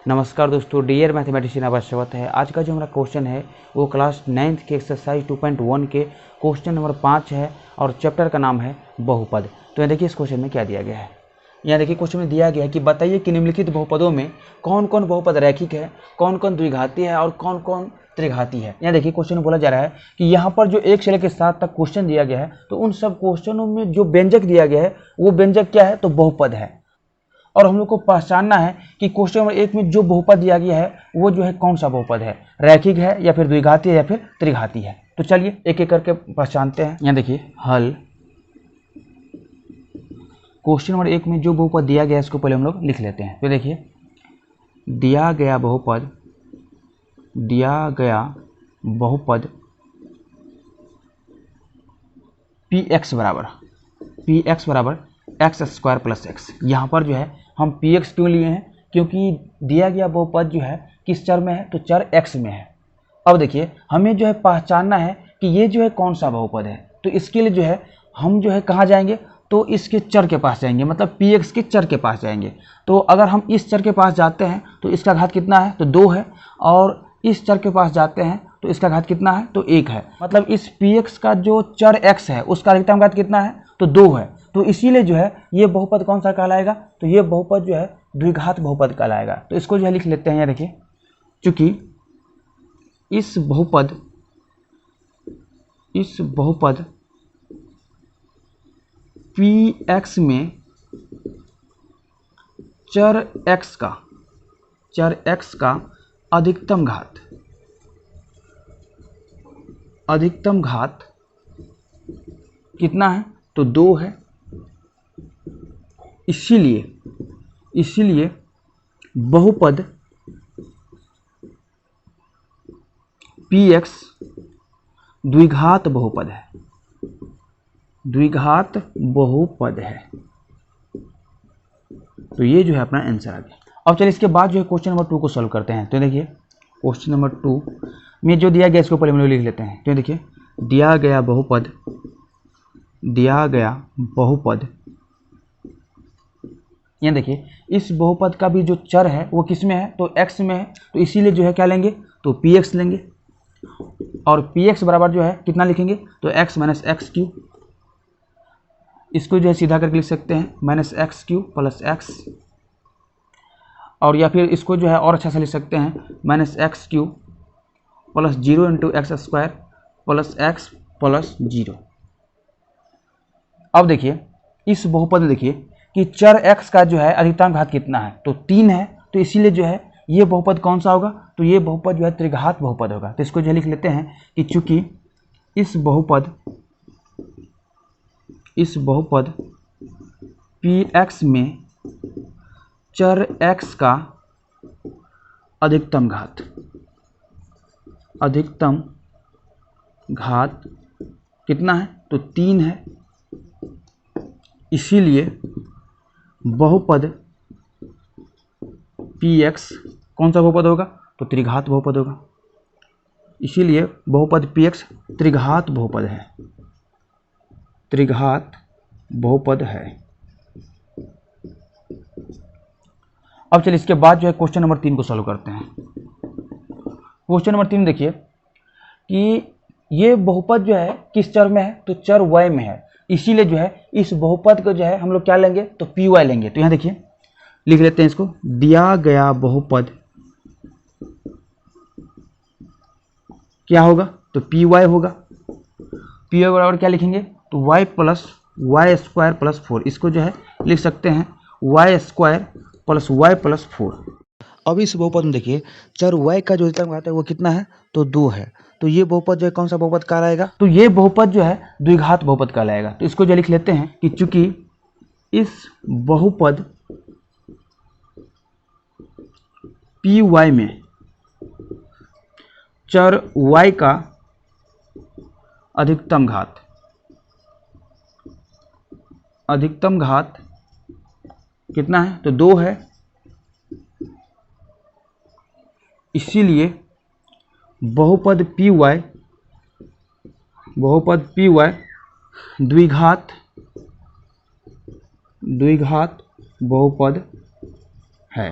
नमस्कार दोस्तों, dear mathematician आपका स्वागत है। आज का जो हमारा क्वेश्चन है वो क्लास 9th के एक्सरसाइज 2.1 के क्वेश्चन नंबर 5 है और चैप्टर का नाम है बहुपद। तो यहाँ देखिए इस क्वेश्चन में क्या दिया गया है। यहाँ देखिए क्वेश्चन में दिया गया है कि बताइए कि निम्नलिखित बहुपदों में कौन कौन बहुपद रैखिक है, कौन कौन द्विघाती है और कौन कौन त्रिघाती है। यहाँ देखिए क्वेश्चन में बोला जा रहा है कि यहाँ पर जो 1 से लेकर 7 तक क्वेश्चन दिया गया है तो उन सब क्वेश्चनों में जो व्यंजक दिया गया है वो व्यंजक क्या है, तो बहुपद है। और हम लोग को पहचानना है कि क्वेश्चन नंबर 1 में जो बहुपद दिया गया है वो जो है कौन सा बहुपद है, रैखिक है या फिर द्विघाती है या फिर त्रिघाती है। तो चलिए एक एक करके पहचानते हैं। यहाँ देखिए हल क्वेश्चन नंबर 1 में जो बहुपद दिया गया है इसको पहले हम लोग लिख लेते हैं। तो देखिए दिया गया बहुपद px बराबर एक्स स्क्वायर प्लस एक्स। यहाँ पर जो है हम px क्यों लिए हैं, क्योंकि दिया गया बहुपद जो है किस चर में है, तो चर x में है। अब देखिए हमें जो है पहचानना है कि ये जो है कौन सा बहुपद है। तो इसके लिए जो है हम जो है कहाँ जाएंगे, तो इसके चर के पास जाएंगे, मतलब px के चर के पास जाएंगे। तो अगर हम इस चर के पास जाते हैं तो इसका घात कितना है, तो 2 है, और इस चर के पास जाते हैं तो इसका घात कितना है, तो 1 है। मतलब इस px का जो चर x है उसका अधिकतम घात कितना है, तो 2 है। तो इसीलिए जो है ये बहुपद कौन सा कहलाएगा, तो ये बहुपद जो है द्विघात बहुपद कहलाएगा। तो इसको जो है लिख लेते हैं। यहाँ देखिए चूंकि इस बहुपद px में चर x का अधिकतम घात कितना है, तो 2 है। इसीलिए बहुपद px द्विघात बहुपद है। तो ये जो है अपना आंसर आ गया। अब चलिए इसके बाद जो है क्वेश्चन नंबर 2 को सॉल्व करते हैं। तो देखिए क्वेश्चन नंबर 2 में जो दिया गया इसको पहले हम लोग लिख लेते हैं। तो देखिए दिया गया बहुपद यहाँ देखिए इस बहुपद का भी जो चर है वो किस में है, तो x में है। तो इसीलिए जो है क्या लेंगे, तो px लेंगे, और px बराबर जो है कितना लिखेंगे, तो x माइनस एक्स क्यू। इसको जो है सीधा करके लिख सकते हैं minus x Q plus x, और या फिर इसको जो है और अच्छा से लिख सकते हैं minus x Q plus 0 into x square plus x plus 0। अब देखिए इस बहुपद में देखिए कि चर x का जो है अधिकतम घात कितना है, तो 3 है। तो इसीलिए जो है ये बहुपद कौन सा होगा, तो ये बहुपद जो है त्रिघात बहुपद होगा। तो इसको जो लिख लेते हैं कि चूंकि इस बहुपद px में चर x का अधिकतम घात कितना है, तो 3 है। इसीलिए बहुपद px कौन सा बहुपद होगा, तो त्रिघात बहुपद होगा। इसीलिए बहुपद px त्रिघात बहुपद है। अब चलिए इसके बाद जो है क्वेश्चन नंबर 3 को सॉल्व करते हैं। क्वेश्चन नंबर 3 देखिए कि ये बहुपद जो है किस चर में है, तो चर y में है। इसीलिए जो है इस बहुपद को जो है हम लोग क्या लेंगे, तो py लेंगे। तो यहाँ देखिए लिख लेते हैं इसको, दिया गया बहुपद क्या होगा, तो py होगा। py बराबर क्या लिखेंगे, तो y plus Y square plus 4। इसको जो है लिख सकते हैं y square plus Y plus 4। अब इस बहुपद में देखिए चर y का जो अधिकतम घात है वो कितना है, तो 2 है। तो ये बहुपद जो है कौन सा बहुपद कहलाएगा, तो ये बहुपद जो है द्विघात बहुपद कहलाएगा। तो इसको जो लिख लेते हैं कि चूंकि इस बहुपद py में चर y का अधिकतम घात कितना है, तो 2 है। इसीलिए बहुपद py द्विघात बहुपद है।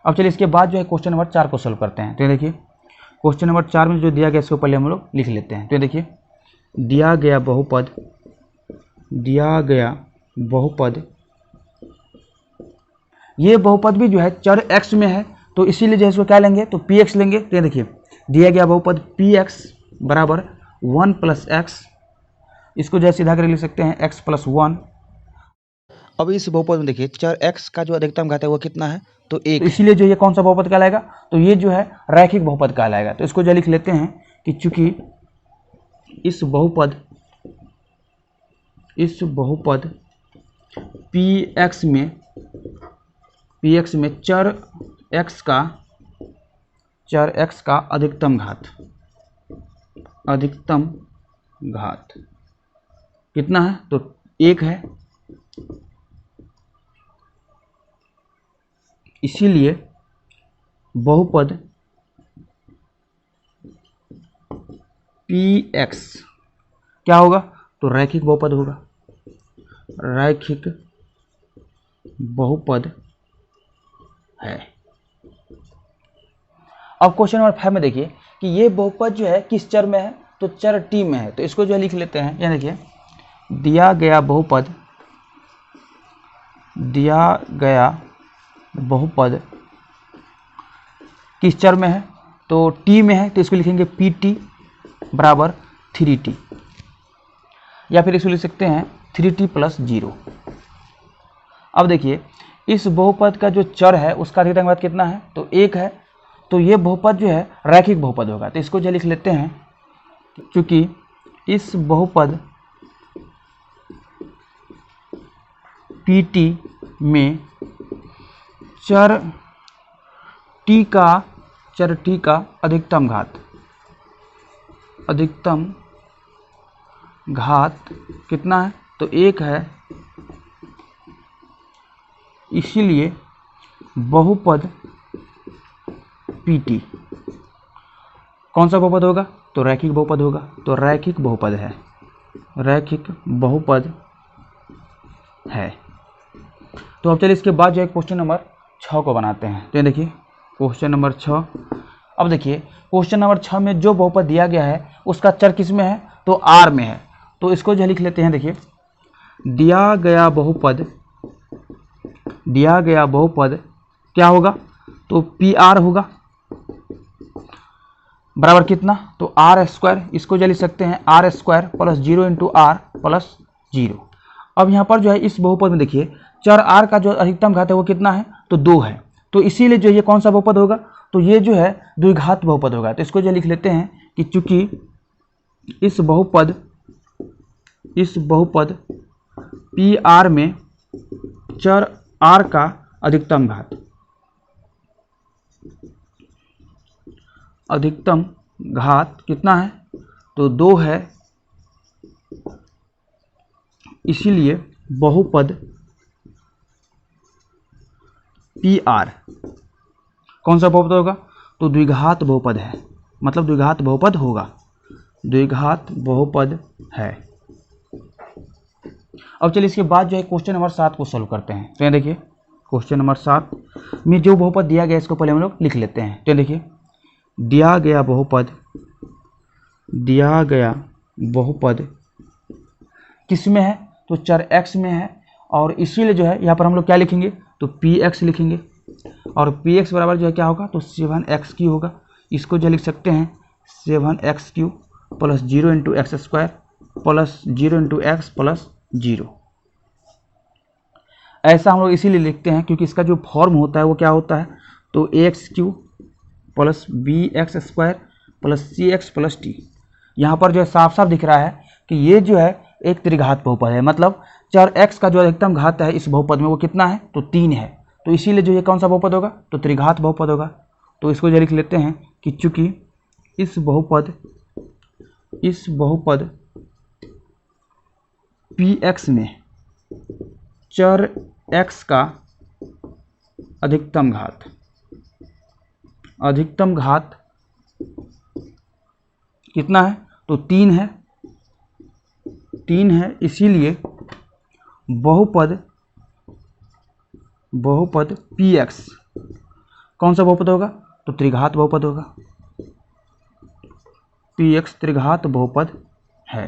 अब चलिए इसके बाद जो है क्वेश्चन नंबर 4 को सोल्व करते हैं। तो ये देखिए क्वेश्चन नंबर 4 में जो दिया गया इसको पहले हम लोग लिख लेते हैं। तो ये देखिए दिया गया बहुपद, ये बहुपद भी जो है चर x में है, तो इसीलिए जो है इसको क्या लेंगे तो px लेंगे। तो ये देखिए दिया गया बहुपद px बराबर 1 + x, इसको जो है सीधा करके लिख सकते हैं x + 1। अब इस बहुपद में देखिए चर x का जो अधिकतम घात है वो कितना है तो 1, तो इसीलिए जो ये कौन सा बहुपद कहलाएगा तो ये जो है रैखिक बहुपद कहलाएगा। तो इसको जो लिख लेते हैं कि चूंकि इस बहुपद px में चर x का अधिकतम घात कितना है तो 1 है, इसीलिए बहुपद px क्या होगा तो रैखिक बहुपद होगा, रैखिक बहुपद है। अब क्वेश्चन नंबर 5 में देखिए कि ये बहुपद जो है किस चर में है तो चर t में है। तो इसको जो है लिख लेते हैं। यह देखिए दिया गया बहुपद किस चर में है तो t में है, तो इसको लिखेंगे pt बराबर 3t, या फिर इसको लिख सकते हैं 3t + 0। अब देखिए इस बहुपद का जो चर है उसका अधिकतम घात कितना है तो 1 है, तो ये बहुपद जो है रैखिक बहुपद होगा। तो इसको जो लिख लेते हैं क्योंकि इस बहुपद pt में चर t का अधिकतम घात कितना है तो 1 है, इसीलिए बहुपद pt कौन सा बहुपद होगा तो रैखिक बहुपद होगा। तो रैखिक बहुपद है। तो अब चलिए इसके बाद जो है क्वेश्चन नंबर 6 को बनाते हैं। तो ये देखिए क्वेश्चन नंबर 6। अब देखिए क्वेश्चन नंबर 6 में जो बहुपद दिया गया है उसका चर किस में है तो r में है। तो इसको जो लिख लेते हैं। देखिए दिया गया बहुपद क्या होगा तो pr होगा बराबर कितना तो r², इसको जो लिख सकते हैं r² + 0 × r + 0। अब यहाँ पर जो है इस बहुपद में देखिए चर r का जो अधिकतम घात है वो कितना है तो 2 है, तो इसीलिए जो ये कौन सा बहुपद होगा तो ये जो है द्विघात बहुपद होगा। तो इसको जो लिख लेते हैं कि चूंकि इस बहुपद pr में चर r का अधिकतम घात कितना है तो 2 है, इसीलिए बहुपद pr कौन सा बहुपद होगा तो द्विघात बहुपद है, मतलब द्विघात बहुपद होगा, द्विघात बहुपद है। अब चलिए इसके बाद जो है क्वेश्चन नंबर 7 को सोल्व करते हैं। तो ये देखिए क्वेश्चन नंबर 7 में जो बहुपद दिया गया इसको पहले हम लोग लिख लेते हैं। तो देखिए दिया गया बहुपद किस में है तो चर x में है, और इसीलिए जो है यहाँ पर हम लोग क्या लिखेंगे तो px लिखेंगे, और px बराबर जो है क्या होगा तो 7x³ होगा। इसको जो लिख सकते हैं 7x³ + 0 × x² + 0 × x + 0। ऐसा हम लोग इसीलिए लिखते हैं क्योंकि इसका जो फॉर्म होता है वो क्या होता है तो ax³ + bx² + cx + t। यहाँ पर जो है साफ साफ दिख रहा है कि ये जो है एक त्रिघात बहुपद है, मतलब चर x का जो अधिकतम घात है इस बहुपद में वो कितना है तो 3 है, तो इसीलिए जो ये कौन सा बहुपद होगा तो त्रिघात बहुपद होगा। तो इसको जो लिख लेते हैं कि चूंकि इस बहुपद px में चर x का अधिकतम घात कितना है तो 3 है, इसीलिए बहुपद px कौन सा बहुपद होगा? तो त्रिघात बहुपद होगा। px त्रिघात बहुपद है।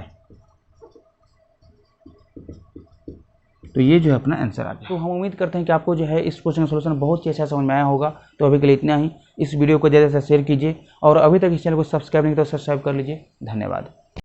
तो ये जो है अपना आंसर आ गया। तो हम उम्मीद करते हैं कि आपको जो है इस क्वेश्चन का सोल्यूशन बहुत ही अच्छा समझ में आया होगा। तो अभी के लिए इतना ही। इस वीडियो को ज़्यादा से शेयर कीजिए और अभी तक इस चैनल को सब्सक्राइब नहीं किया तो सब्सक्राइब कर लीजिए। धन्यवाद।